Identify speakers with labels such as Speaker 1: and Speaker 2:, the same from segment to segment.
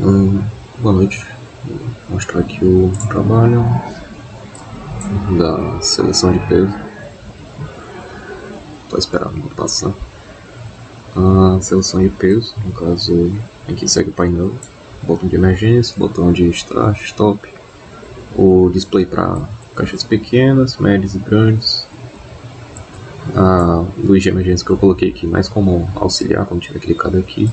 Speaker 1: Boa noite. Vou mostrar aqui o trabalho da seleção de peso. Estou esperando passar. A seleção de peso, no caso, aqui segue o painel, botão de emergência, botão de start, stop, o display para caixas pequenas, médias e grandes, a luz de emergência que eu coloquei aqui mais como auxiliar quando tiver clicado aqui,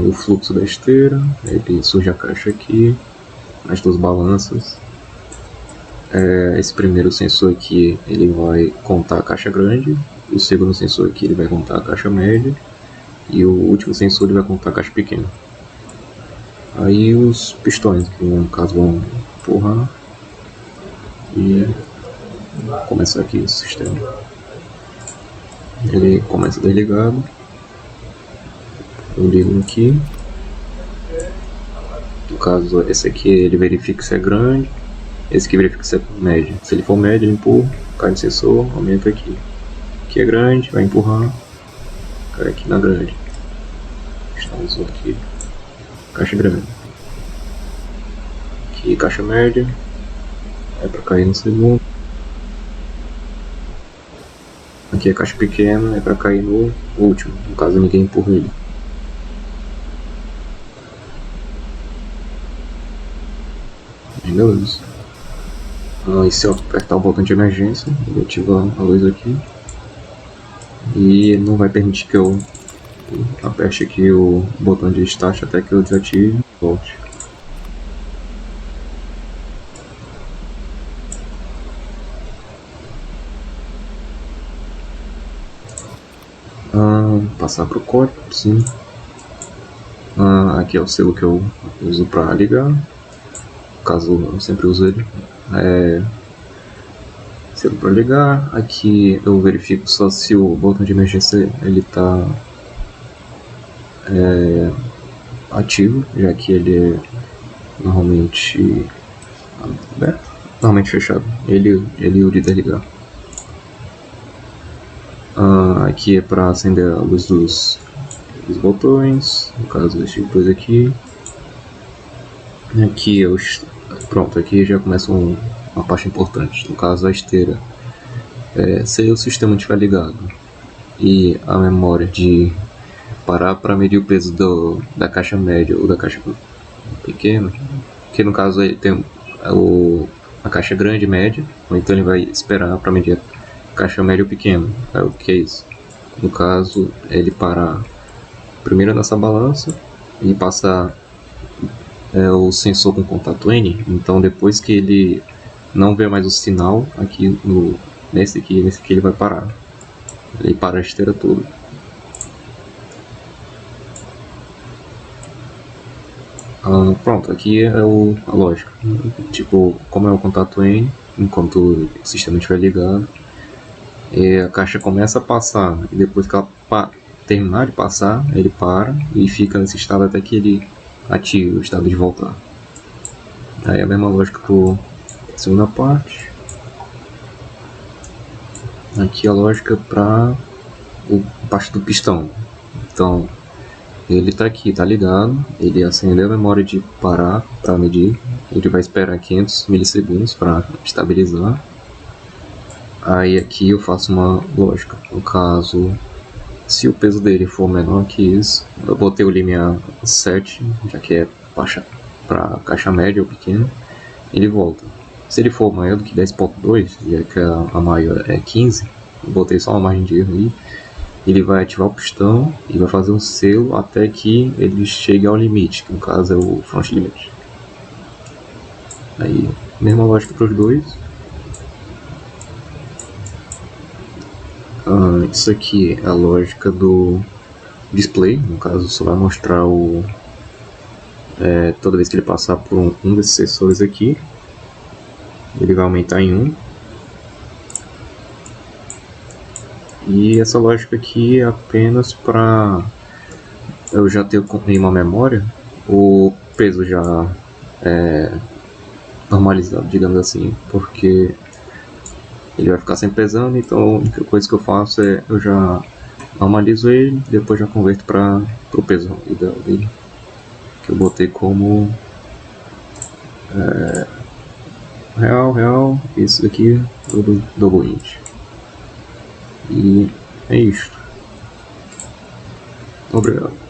Speaker 1: o fluxo da esteira, ele surge a caixa aqui, as duas balanças. Esse primeiro sensor aqui ele vai contar a caixa grande, o segundo sensor aqui ele vai contar a caixa média e o último sensor ele vai contar a caixa pequena. Aí os pistões que no caso vão empurrar e começar aqui o sistema. Ele começa desligado, eu ligo aqui, no caso esse aqui ele verifica se é grande, esse aqui verifica se é médio. Se ele for médio, ele empurra, cai no sensor, aumenta aqui. Aqui é grande, vai empurrar, cai aqui na grande. Estamos aqui, caixa grande. Aqui caixa média, é para cair no segundo. Aqui é caixa pequena, é para cair no último, no caso ninguém empurra ele. Beleza. E se eu apertar o botão de emergência, ele ativa a luz aqui. E ele não vai permitir que eu aperte aqui o botão de start até que eu desative e volte. Passar para o código, sim. Aqui é o selo que eu uso para ligar, caso eu sempre uso ele. Selo para ligar. Aqui eu verifico só se o botão de emergência ele está ativo, já que ele é normalmente aberto, normalmente fechado. Ele o de desligar. Aqui é para acender a luz dos botões, no caso esses dois aqui. Aqui pronto, aqui já começa uma parte importante, no caso a esteira. Se o sistema estiver ligado e a memória de parar para medir o peso da caixa média ou da caixa pequena, que no caso ele tem a caixa grande e média, ou então ele vai esperar para medir a caixa média ou pequena. O que é isso? No caso, ele parar primeiro nessa balança e passar o sensor com contato N. Então depois que ele não vê mais o sinal aqui nesse aqui ele vai parar. Ele para a esteira toda. Pronto, aqui é a lógica. Tipo, como é o contato N, enquanto o sistema estiver ligado, a caixa começa a passar e depois que ela terminar de passar, ele para e fica nesse estado até que ele ative o estado de voltar. Aí a mesma lógica para a segunda parte. Aqui a lógica para a parte do pistão. Então ele está aqui, está ligado, ele acendeu a memória de parar para medir, ele vai esperar 500 milissegundos para estabilizar. Aí aqui eu faço uma lógica, no caso, se o peso dele for menor que isso, eu botei o limiar 7, já que é para caixa média ou pequena, ele volta. Se ele for maior do que 10.2, já que a maior é 15, eu botei só uma margem de erro aí, ele vai ativar o pistão e vai fazer um selo até que ele chegue ao limite, que no caso é o front limit. Aí, mesma lógica para os dois. Isso aqui é a lógica do display, no caso só vai mostrar toda vez que ele passar por um desses sensores aqui, ele vai aumentar em 1. E essa lógica aqui é apenas para eu já ter em uma memória o peso já normalizado, digamos assim, porque ele vai ficar sempre pesando, então a única coisa que eu faço é eu já normalizo ele, depois já converto para o peso ideal dele. que eu botei como real, esse daqui todo double int. E é isto. Obrigado.